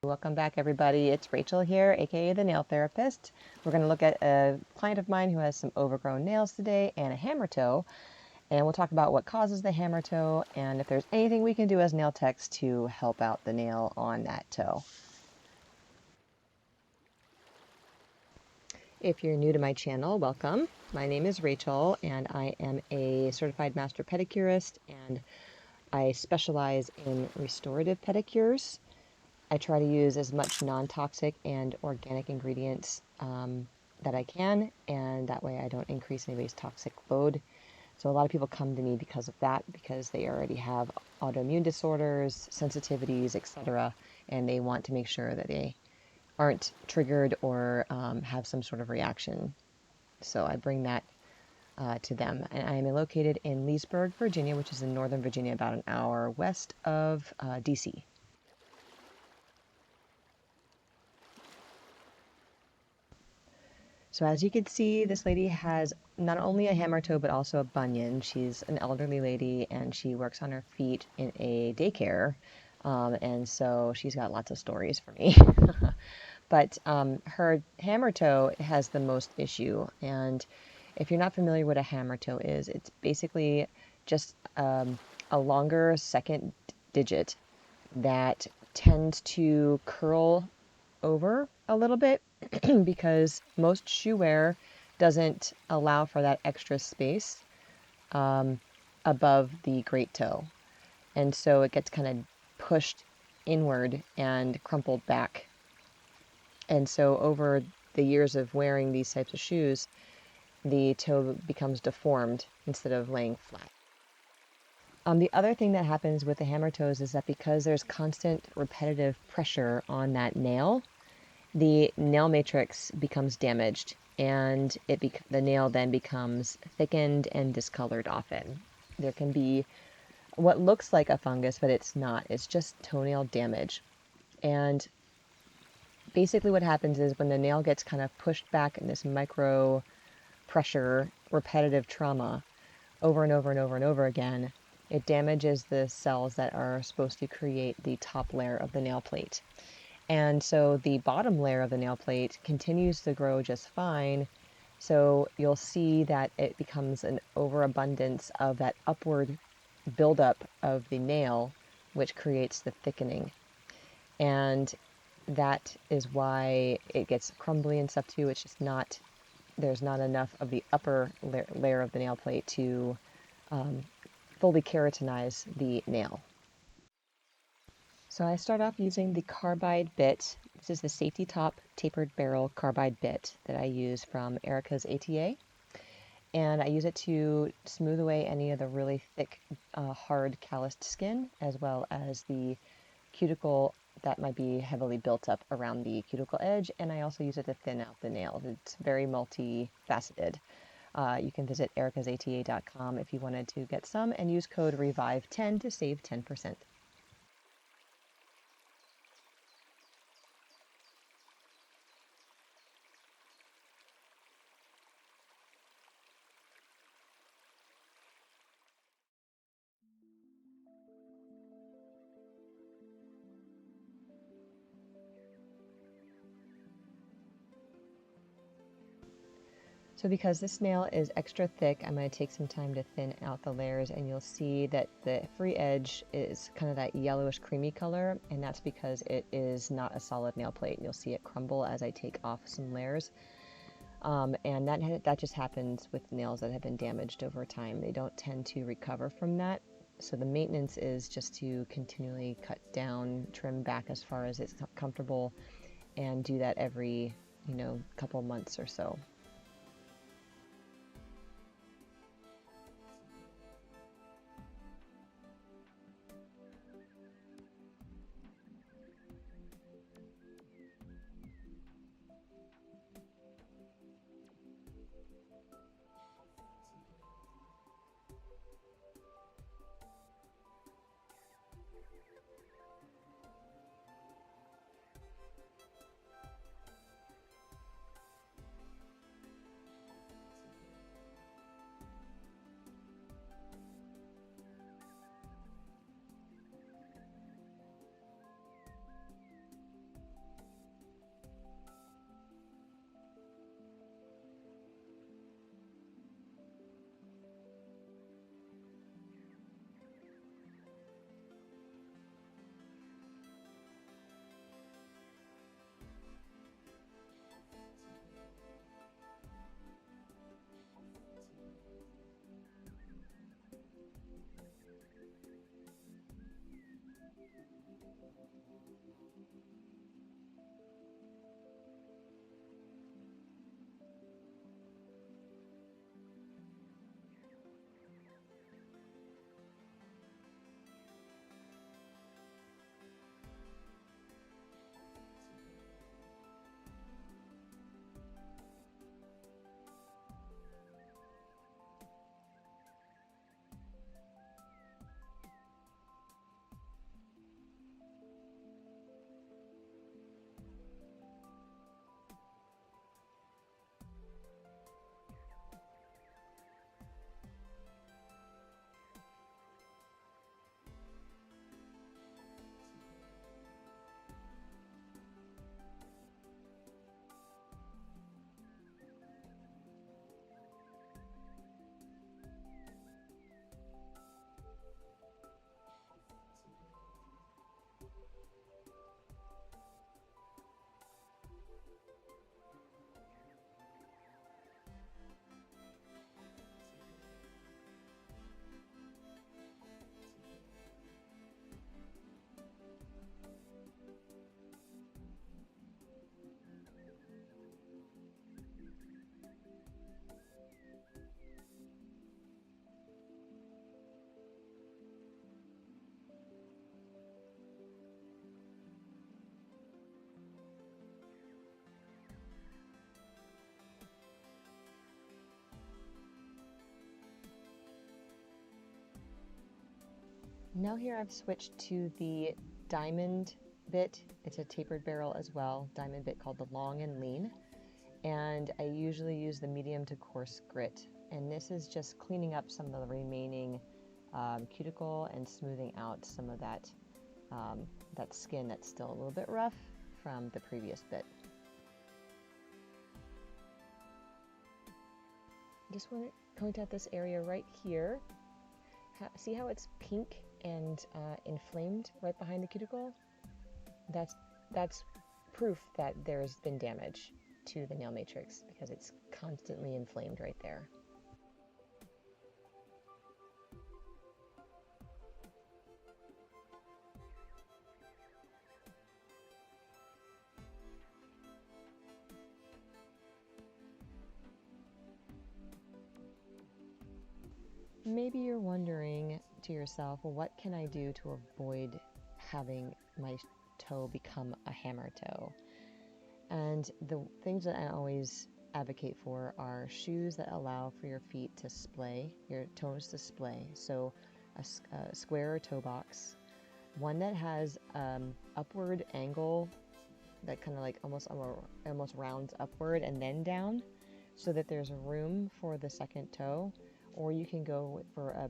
Welcome back, everybody. It's Rachel here, aka the nail therapist. We're going to look at a client of mine who has some overgrown nails today and a hammer toe, and we'll talk about what causes the hammer toe and if there's anything we can do as nail techs to help out the nail on that toe. If you're new to my channel, welcome. My name is Rachel, and I am a certified master pedicurist, and I specialize in restorative pedicures. I try to use as much non-toxic and organic ingredients that I can, and that way I don't increase anybody's toxic load. So a lot of people come to me because of that, because they already have autoimmune disorders, sensitivities, etc., and they want to make sure that they aren't triggered or have some sort of reaction. So I bring that to them. And I am located in Leesburg, Virginia, which is in Northern Virginia, about an hour west of DC. So as you can see, this lady has not only a hammer toe, but also a bunion. She's an elderly lady, and she works on her feet in a daycare. And so she's got lots of stories for me. But her hammer toe has the most issue. And if you're not familiar what a hammer toe is, it's basically just a longer second digit that tends to curl over a little bit because most shoe wear doesn't allow for that extra space above the great toe. And so it gets kind of pushed inward and crumpled back. And so over the years of wearing these types of shoes, the toe becomes deformed instead of laying flat. The other thing that happens with the hammer toes is that because there's constant repetitive pressure on that nail, the nail matrix becomes damaged, and the nail then becomes thickened and discolored often. There can be what looks like a fungus, but it's not. It's just toenail damage. And basically what happens is when the nail gets kind of pushed back in this micro pressure, repetitive trauma over and over and over and over again, it damages the cells that are supposed to create the top layer of the nail plate. And so the bottom layer of the nail plate continues to grow just fine. So you'll see that it becomes an overabundance of that upward buildup of the nail, which creates the thickening. And that is why it gets crumbly and stuff too. It's just not, there's not enough of the upper layer of the nail plate to fully keratinize the nail. So I start off using the carbide bit. This is the Safety Top tapered barrel carbide bit that I use from Erica's ATA. And I use it to smooth away any of the really thick, hard calloused skin, as well as the cuticle that might be heavily built up around the cuticle edge. And I also use it to thin out the nail. It's very multifaceted. You can visit ericasata.com if you wanted to get some and use code REVIVE10 to save 10%. So because this nail is extra thick, I'm going to take some time to thin out the layers, and you'll see that the free edge is kind of that yellowish creamy color, and that's because it is not a solid nail plate. You'll see it crumble as I take off some layers. And that just happens with nails that have been damaged over time. They don't tend to recover from that. So the maintenance is just to continually cut down, trim back as far as it's comfortable, and do that every, couple months or so. Now here I've switched to the diamond bit. It's a tapered barrel as well, diamond bit called the long and lean. And I usually use the medium to coarse grit. And this is just cleaning up some of the remaining cuticle and smoothing out some of that, that skin that's still a little bit rough from the previous bit. Just want to point out this area right here. See how it's pink and inflamed right behind the cuticle? That's proof that there's been damage to the nail matrix because it's constantly inflamed right there. Maybe you're wondering to yourself, well, what can I do to avoid having my toe become a hammer toe? And the things that I always advocate for are shoes that allow for your feet to splay, your toes to splay. So a square toe box, one that has upward angle that kind of like almost rounds upward and then down, so that there's room for the second toe. Or you can go for a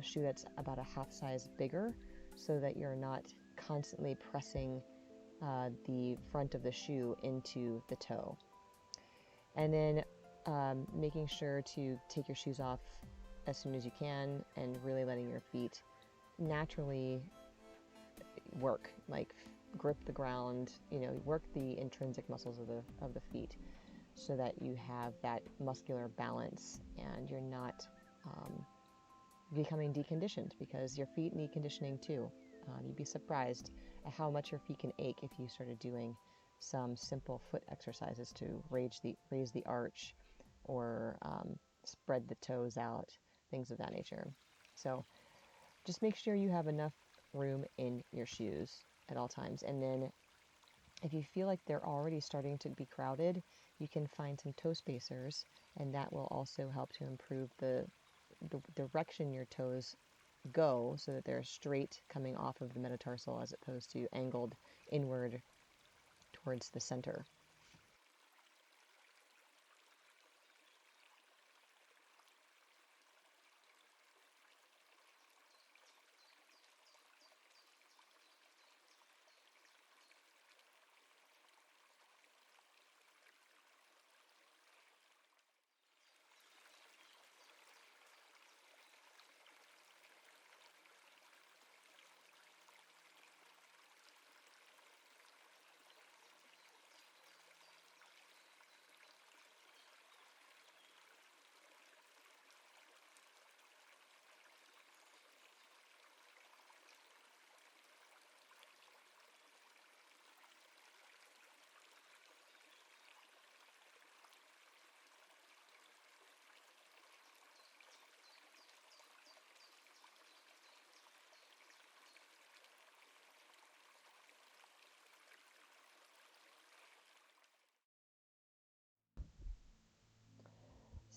shoe that's about a half size bigger, so that you're not constantly pressing the front of the shoe into the toe. And then making sure to take your shoes off as soon as you can, and really letting your feet naturally work, like grip the ground, work the intrinsic muscles of the feet, so that you have that muscular balance and you're not becoming deconditioned, because your feet need conditioning too. You'd be surprised at how much your feet can ache if you started doing some simple foot exercises to raise the arch, or spread the toes out, things of that nature. So just make sure you have enough room in your shoes at all times. And then if you feel like they're already starting to be crowded, you can find some toe spacers, and that will also help to improve the direction your toes go, so that they're straight coming off of the metatarsal as opposed to angled inward towards the center.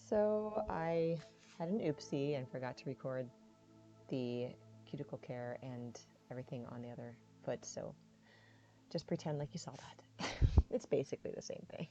So I had an oopsie and forgot to record the cuticle care and everything on the other foot, so just pretend like you saw that. It's basically the same thing.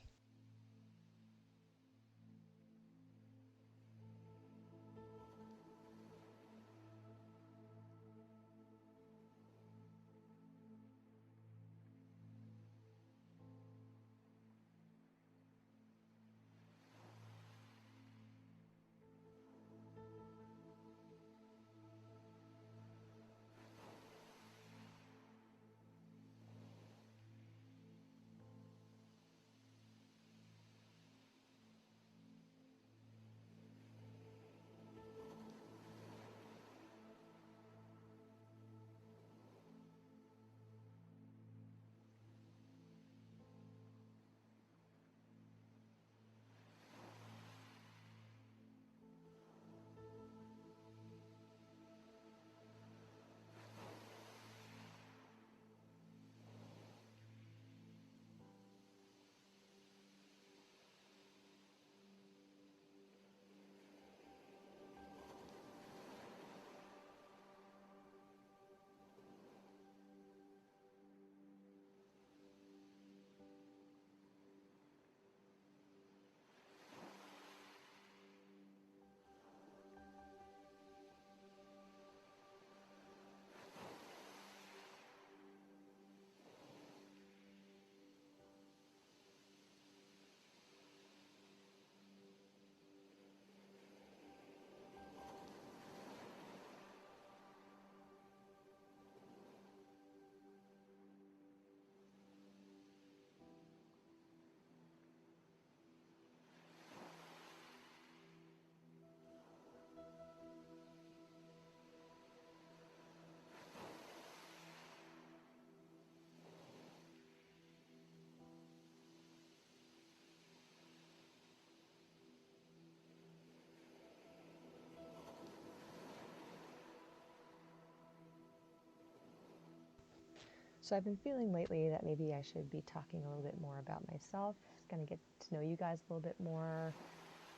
So I've been feeling lately that maybe I should be talking a little bit more about myself, kind of get to know you guys a little bit more.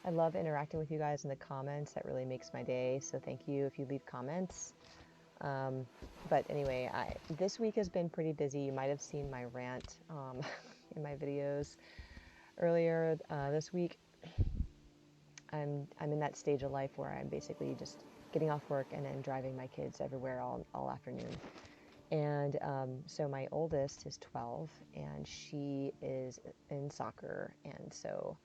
I love interacting with you guys in the comments. That really makes my day. So thank you if you leave comments. But anyway, this week has been pretty busy. You might have seen my rant in my videos earlier this week. I'm in that stage of life where I'm basically just getting off work and then driving my kids everywhere all afternoon. And so my oldest is 12 and she is in soccer, and so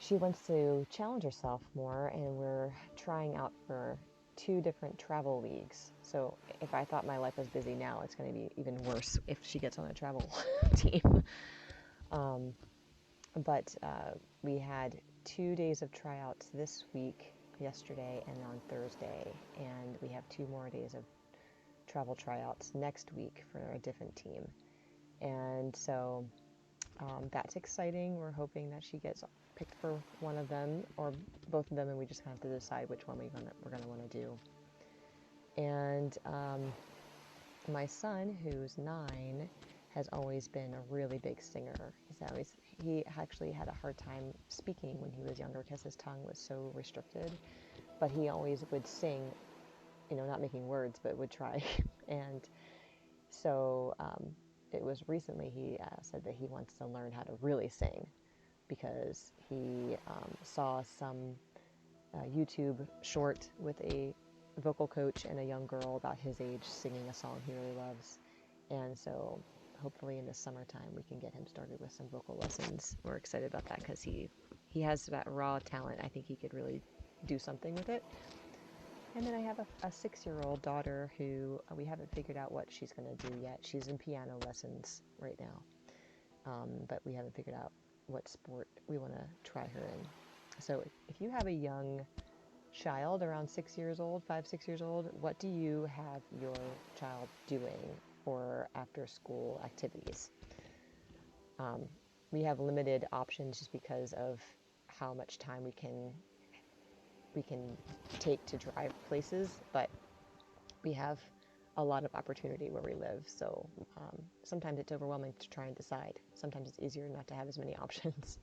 she wants to challenge herself more, and we're trying out for 2 different travel leagues. So if I thought my life was busy now, it's going to be even worse if she gets on a travel team. But we had 2 days of tryouts this week, yesterday and on Thursday, and we have 2 more days of travel tryouts next week for a different team. And so that's exciting. We're hoping that she gets picked for one of them or both of them, and we just kind of have to decide which one we're going to want to do. And my son, who's 9, has always been a really big singer. He actually had a hard time speaking when he was younger because his tongue was so restricted, but he always would sing, not making words, but would try. And so it was recently he said that he wants to learn how to really sing, because he saw some YouTube short with a vocal coach and a young girl about his age singing a song he really loves. And so hopefully in the summertime we can get him started with some vocal lessons. We're excited about that because he has that raw talent. I think he could really do something with it. And then I have a 6-year-old daughter who we haven't figured out what she's going to do yet. She's in piano lessons right now, but we haven't figured out what sport we want to try her in. So if you have a young child around 6 years old, 5, 6 years old, what do you have your child doing for after school activities? We have limited options just because of how much time we can take to drive places, but we have a lot of opportunity where we live. So sometimes it's overwhelming to try and decide. Sometimes it's easier not to have as many options.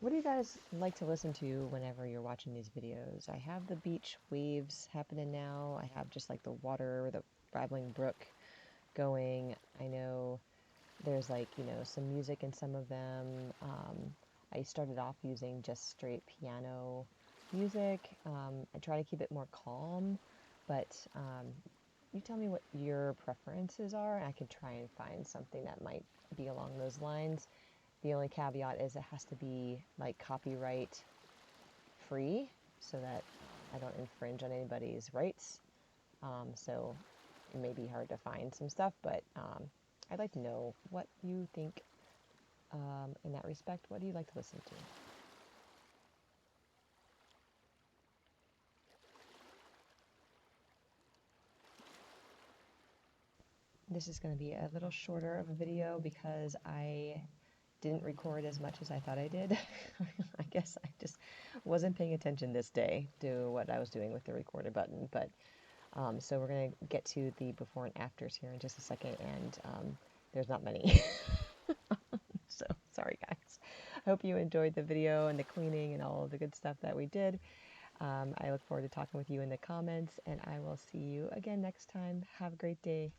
What do you guys like to listen to whenever you're watching these videos? I have the beach waves happening now. I have just like the water, the babbling brook going. I know there's like, some music in some of them. I started off using just straight piano music. I try to keep it more calm, but you tell me what your preferences are, and I can try and find something that might be along those lines. The only caveat is it has to be like copyright free so that I don't infringe on anybody's rights. So it may be hard to find some stuff, but I'd like to know what you think in that respect. What do you like to listen to? This is going to be a little shorter of a video because I didn't record as much as I thought I did. I guess I just wasn't paying attention this day to what I was doing with the recorder button. But so we're going to get to the before and afters here in just a second, and there's not many. So sorry, guys. I hope you enjoyed the video and the cleaning and all of the good stuff that we did. I look forward to talking with you in the comments, and I will see you again next time. Have a great day.